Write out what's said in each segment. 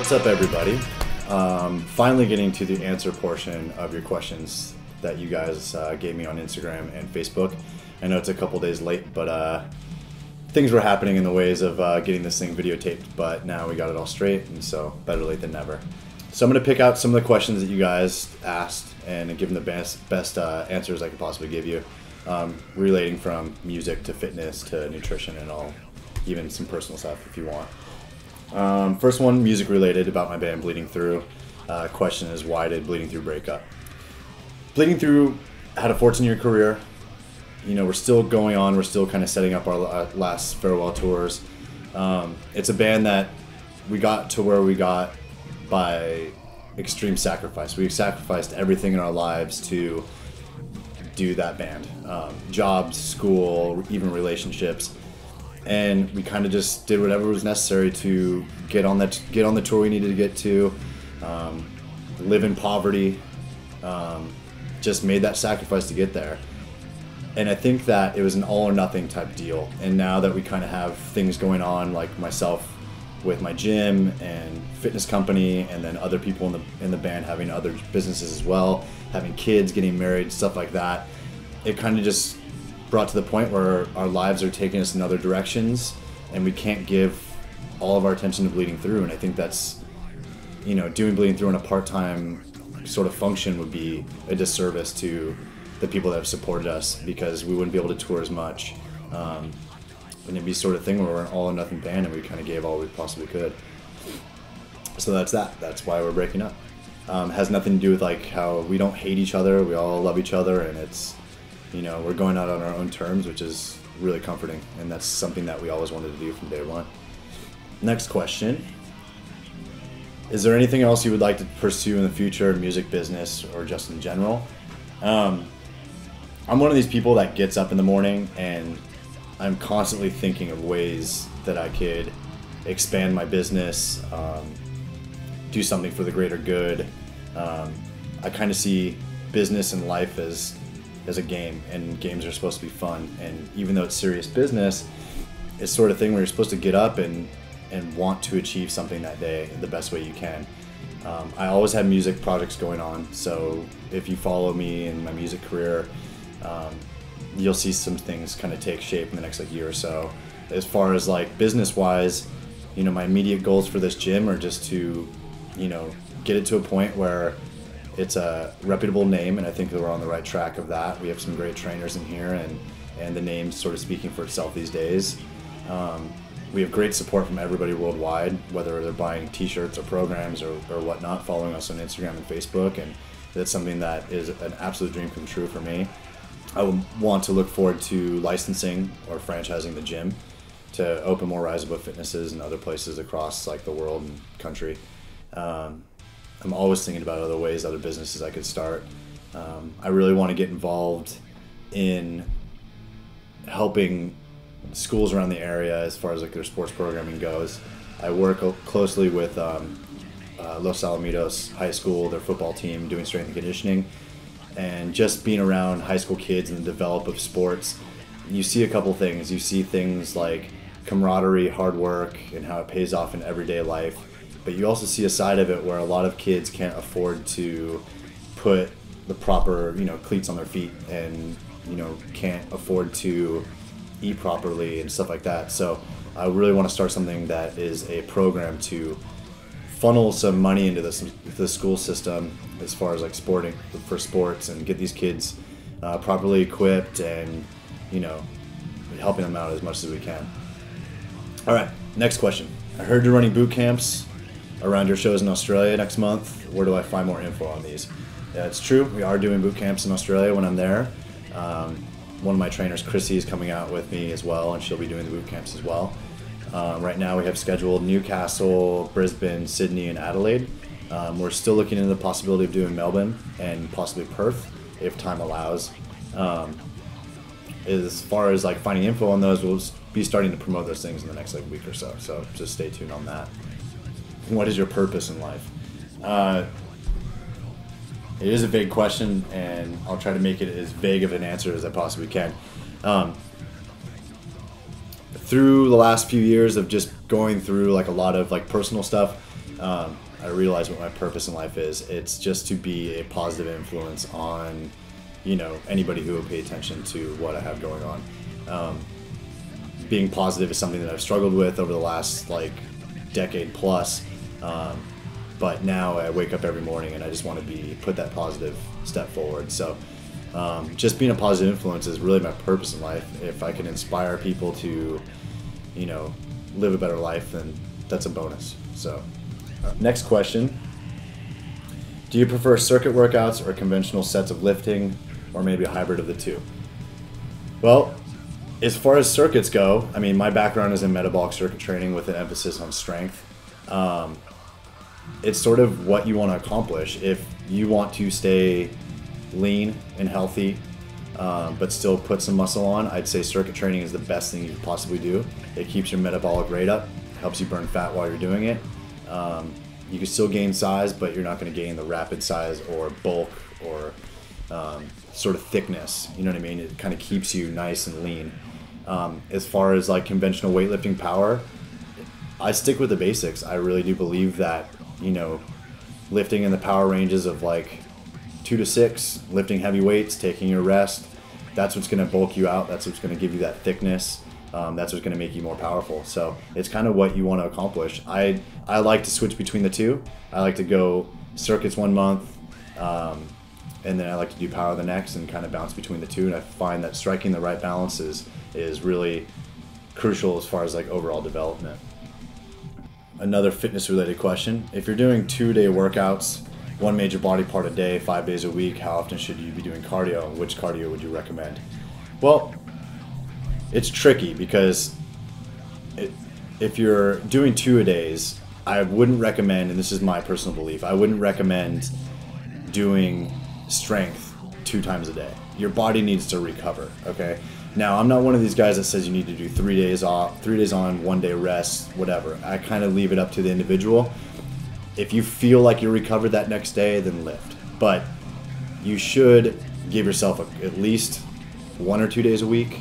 What's up, everybody? Finally getting to the answer portion of your questions that you guys gave me on Instagram and Facebook. I know it's a couple days late, but things were happening in the ways of getting this thing videotaped, but now we got it all straight, and so better late than never. So I'm going to pick out some of the questions that you guys asked and give them the best answers I could possibly give you, relating from music to fitness to nutrition and all, even some personal stuff if you want. First one, music related, about my band Bleeding Through. Question is, why did Bleeding Through break up? Bleeding Through had a 14-year career. You know, we're still going on. We're still kind of setting up our last farewell tours. It's a band that we got to where we got by extreme sacrifice. We sacrificed everything in our lives to do that band. Jobs, school, even relationships. And we kind of just did whatever was necessary to get on the tour we needed to get to, live in poverty, just made that sacrifice to get there. And I think that it was an all or nothing type deal. And now that we kind of have things going on, like myself with my gym and fitness company, and then other people in the band having other businesses as well, having kids, getting married, stuff like that, it kind of just brought to the point where our lives are taking us in other directions, and we can't give all of our attention to Bleeding Through. And I think that's, you know, doing Bleeding Through in a part-time sort of function would be a disservice to the people that have supported us, because we wouldn't be able to tour as much. And it'd be sort of thing where we're an all or nothing band and we kind of gave all we possibly could. So that's why we're breaking up. Has nothing to do with like how we don't hate each other. We all love each other, and it's, you know, we're going out on our own terms, which is really comforting, and that's something that we always wanted to do from day one. Next question. Is there anything else you would like to pursue in the future, music business, or just in general? I'm one of these people that gets up in the morning and I'm constantly thinking of ways that I could expand my business, do something for the greater good. I kind of see business and life as a game, and games are supposed to be fun. And even though it's serious business, it's sort of thing where you're supposed to get up and want to achieve something that day the best way you can. I always have music projects going on, so if you follow me in my music career, you'll see some things kind of take shape in the next year or so. As far as like business wise, you know, my immediate goals for this gym are just to, you know, get it to a point where it's a reputable name, and I think that we're on the right track of that. We have some great trainers in here, and the name's sort of speaking for itself these days. We have great support from everybody worldwide, whether they're buying t-shirts or programs or whatnot, following us on Instagram and Facebook, and that's something that is an absolute dream come true for me. I would want to look forward to licensing or franchising the gym to open more Rise Above Fitnesses and other places across like the world and country. I'm always thinking about other ways, other businesses I could start. I really want to get involved in helping schools around the area as far as like their sports programming goes. I work closely with Los Alamitos High School, their football team, doing strength and conditioning, and just being around high school kids and the develop of sports. You see a couple things. You see things like camaraderie, hard work, and how it pays off in everyday life. But you also see a side of it where a lot of kids can't afford to put the proper, you know, cleats on their feet, and, you know, can't afford to eat properly and stuff like that. So I really want to start something that is a program to funnel some money into the school system as far as like for sports, and get these kids properly equipped, and, you know, helping them out as much as we can. All right, next question. I heard you're running boot camps around your shows in Australia next month. Where do I find more info on these? Yeah, it's true. We are doing boot camps in Australia when I'm there. One of my trainers, Chrissy, is coming out with me as well, and she'll be doing the boot camps as well. Right now we have scheduled Newcastle, Brisbane, Sydney, and Adelaide. We're still looking into the possibility of doing Melbourne and possibly Perth if time allows. As far as like finding info on those, we'll be starting to promote those things in the next like week or so. So just stay tuned on that. What is your purpose in life? It is a vague question, and I'll try to make it as vague of an answer as I possibly can. Through the last few years of just going through like a lot of like personal stuff, I realize what my purpose in life is. It's just to be a positive influence on, anybody who will pay attention to what I have going on. Being positive is something that I've struggled with over the last decade plus. But now I wake up every morning and I just want to put that positive step forward. So just being a positive influence is really my purpose in life. If I can inspire people to, live a better life, then that's a bonus. So next question. Do you prefer circuit workouts or conventional sets of lifting, or maybe a hybrid of the two? Well, as far as circuits go, I mean, my background is in metabolic circuit training with an emphasis on strength. It's sort of what you want to accomplish. If you want to stay lean and healthy, but still put some muscle on, I'd say circuit training is the best thing you could possibly do. It keeps your metabolic rate up, helps you burn fat while you're doing it. You can still gain size, but you're not going to gain the rapid size or bulk or sort of thickness. You know what I mean? It kind of keeps you nice and lean. As far as conventional weightlifting power, I stick with the basics. I really do believe that, lifting in the power ranges of 2 to 6, lifting heavy weights, taking your rest, that's what's going to bulk you out. That's what's going to give you that thickness. That's what's going to make you more powerful. So it's kind of what you want to accomplish. I like to switch between the two. I like to go circuits 1 month, and then I like to do power the next, and kind of bounce between the two. And I find that striking the right balance is really crucial as far as overall development. Another fitness related question. If you're doing 2-day workouts, one major body part a day, 5 days a week, how often should you be doing cardio, and which cardio would you recommend? Well, it's tricky because if you're doing 2-a-days, I wouldn't recommend, and this is my personal belief, I wouldn't recommend doing strength 2 times a day. Your body needs to recover, okay? Now, I'm not one of these guys that says you need to do 3 days off, 3 days on, 1 day rest, whatever. I kind of leave it up to the individual. If you feel like you're recovered that next day, then lift. But you should give yourself at least 1 or 2 days a week,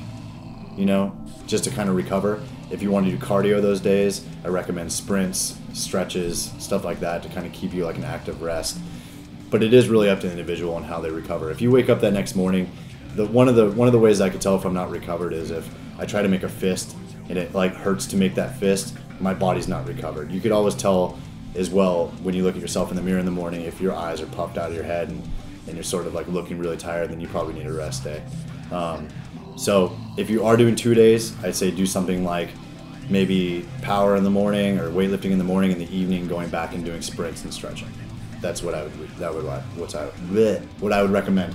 just to kind of recover. If you want to do cardio those days, I recommend sprints, stretches, stuff like that to kind of keep you an active rest. But it is really up to the individual on how they recover. If you wake up that next morning, one of the ways I could tell if I'm not recovered is if I try to make a fist and it hurts to make that fist, my body's not recovered. You could always tell as well when you look at yourself in the mirror in the morning, if your eyes are puffed out of your head and you're sort of looking really tired, then you probably need a rest day. So if you are doing 2 days, I'd say do something maybe power in the morning or weightlifting in the morning, in the evening going back and doing sprints and stretching. That's what I would recommend.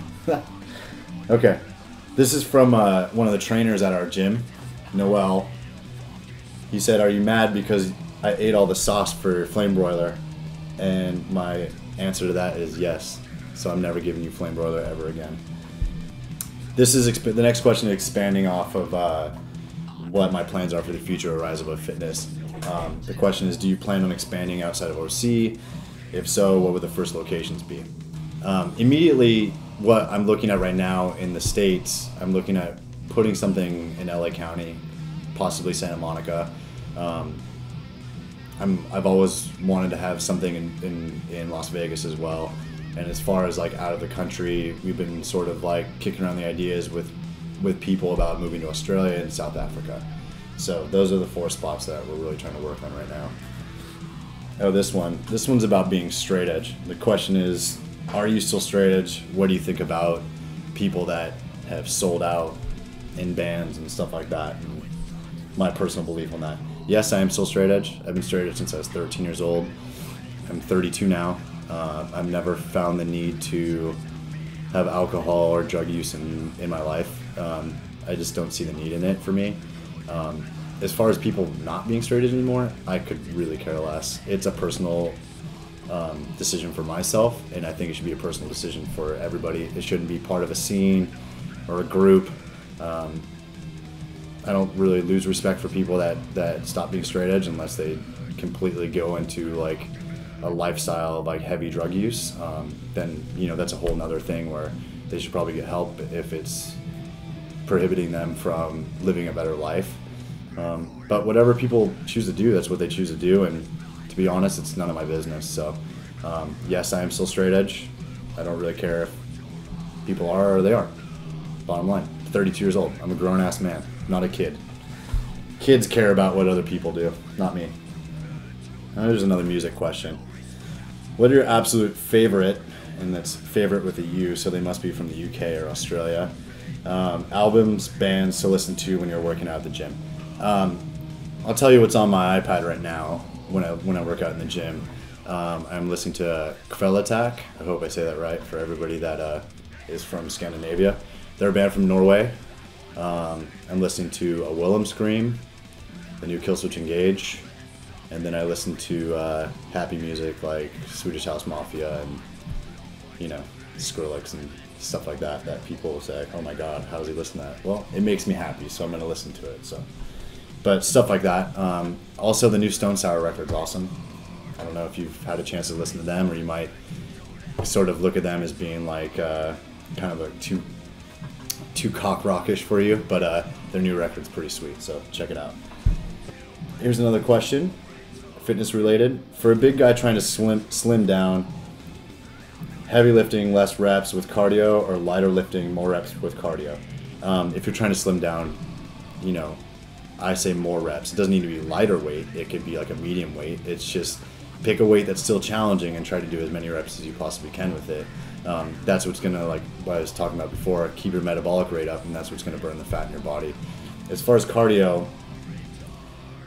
Okay, this is from one of the trainers at our gym, Noel. He said, "Are you mad because I ate all the sauce for your flame broiler?" And my answer to that is yes. So I'm never giving you flame broiler ever again. This is the next question, expanding off of what my plans are for the future of Rise Above Fitness. The question is, do you plan on expanding outside of OC? If so, what would the first locations be? Immediately, what I'm looking at right now in the States, I'm looking at putting something in LA County, possibly Santa Monica. I've always wanted to have something in Las Vegas as well. And as far as out of the country, we've been sort of kicking around the ideas with people about moving to Australia and South Africa. So those are the 4 spots that we're really trying to work on right now. Oh, this one's about being straight edge. The question is, are you still straight edge? What do you think about people that have sold out in bands and stuff like that? And my personal belief on that. Yes, I am still straight edge. I've been straight edge since I was 13 years old. I'm 32 now. I've never found the need to have alcohol or drug use in my life. I just don't see the need in it for me. As far as people not being straight edge anymore, I could really care less. It's a personal decision for myself, and I think it should be a personal decision for everybody. It shouldn't be part of a scene or a group. I don't really lose respect for people that stop being straight edge unless they completely go into a lifestyle of heavy drug use. Then that's a whole nother thing where they should probably get help if it's prohibiting them from living a better life. But whatever people choose to do, that's what they choose to do, and to be honest, it's none of my business. So yes, I am still straight edge. I don't really care if people are or they aren't. Bottom line, 32 years old. I'm a grown-ass man, not a kid. Kids care about what other people do, not me. There's another music question. What are your absolute favorite, and that's favorite with a U, so they must be from the UK or Australia, albums, bands to listen to when you're working out at the gym? I'll tell you what's on my iPad right now when I work out in the gym. I'm listening to Kvelertak. I hope I say that right for everybody that is from Scandinavia. They're a band from Norway. I'm listening to a Willem Scream, the new Killswitch Engage, and then I listen to happy music like Swedish House Mafia and, you know, Skrillex and stuff like that people say, oh my god, how does he listen to that? Well, it makes me happy, so I'm going to listen to it. So, but stuff like that. Also, the new Stone Sour record's awesome. I don't know if you've had a chance to listen to them, or you might sort of look at them as being like kind of a too cock rockish for you, but their new record's pretty sweet, so check it out. Here's another question, fitness related. For a big guy trying to slim down, heavy lifting, less reps with cardio, or lighter lifting, more reps with cardio? If you're trying to slim down, you know, I say more reps. It doesn't need to be lighter weight. It could be like a medium weight. It's just pick a weight that's still challenging and try to do as many reps as you possibly can with it. That's what's gonna, like what I was talking about before, keep your metabolic rate up, and that's what's gonna burn the fat in your body. As far as cardio,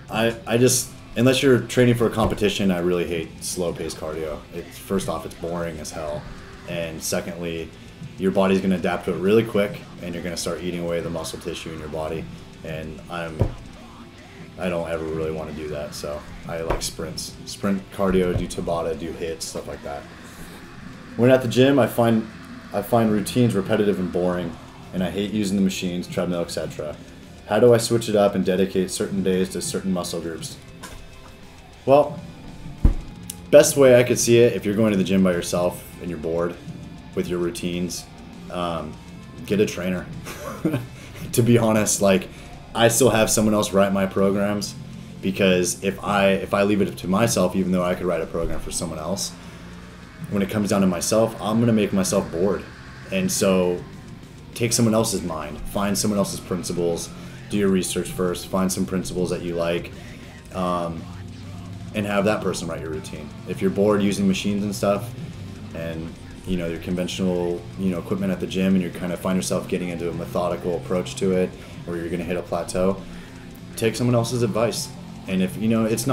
I just, unless you're training for a competition, I really hate slow-paced cardio. First off, it's boring as hell, and secondly, your body's gonna adapt to it really quick, and you're gonna start eating away the muscle tissue in your body. And I don't ever really want to do that, so I like sprints. Sprint cardio, do Tabata, do hits, stuff like that. When at the gym, I find routines repetitive and boring, and I hate using the machines, treadmill, etc. How do I switch it up and dedicate certain days to certain muscle groups? Well, best way I could see it, if you're going to the gym by yourself and you're bored with your routines, get a trainer. To be honest, like, I still have someone else write my programs, because if I leave it to myself, even though I could write a program for someone else, when it comes down to myself, I'm going to make myself bored. And so take someone else's mind, find someone else's principles, do your research first, find some principles that you like, and have that person write your routine. If you're bored using machines and stuff, and you know, your conventional, you know, equipment at the gym, and you kind of find yourself getting into a methodical approach to it, or you're going to hit a plateau, take someone else's advice. And if, you know, it's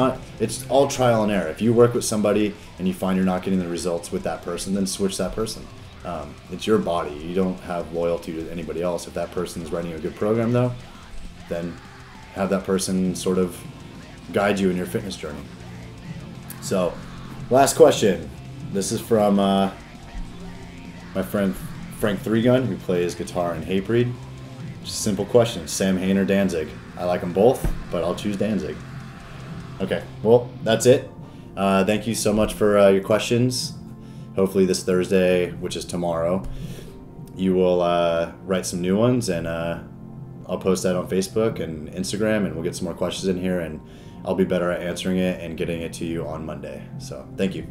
all trial and error. If you work with somebody and you find you're not getting the results with that person, then switch that person. It's your body. You don't have loyalty to anybody else. If that person is writing a good program, though, then have that person sort of guide you in your fitness journey. So, last question. This is from my friend Frank Three Gun, who plays guitar in Hatebreed. Just a simple question: Sam Hain or Danzig? I like them both, but I'll choose Danzig. Okay, well, that's it. Thank you so much for your questions. Hopefully this Thursday, which is tomorrow, you will write some new ones, and I'll post that on Facebook and Instagram, and we'll get some more questions in here, and I'll be better at answering it and getting it to you on Monday. So thank you.